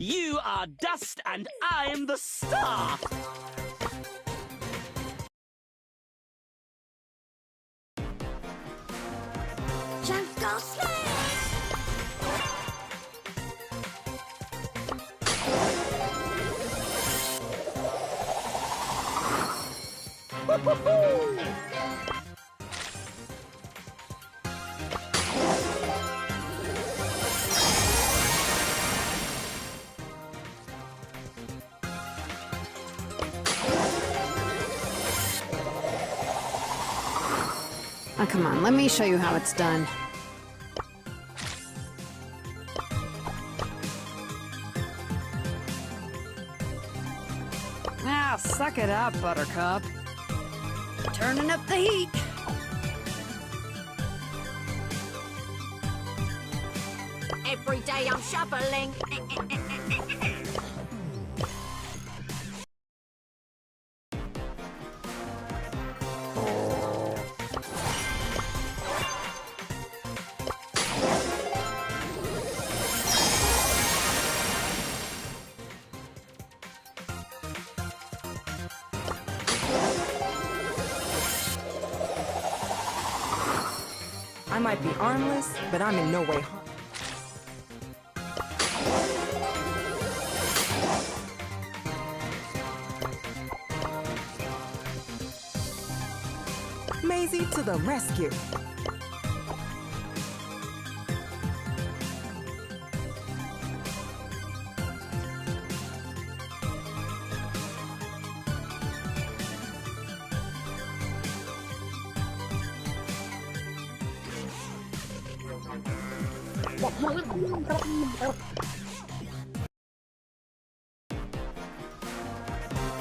You are dust and I'm the star. Jump, go, smash! Woo-hoo-hoo! Oh, come on, let me show you how it's done. Ah, suck it up, Buttercup. Turning up the heat. Every day I'm shoveling. I might be armless, but I'm in no way harm. Maisie to the rescue.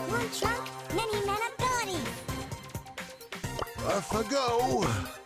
One chunk, many men abilities. Off I go.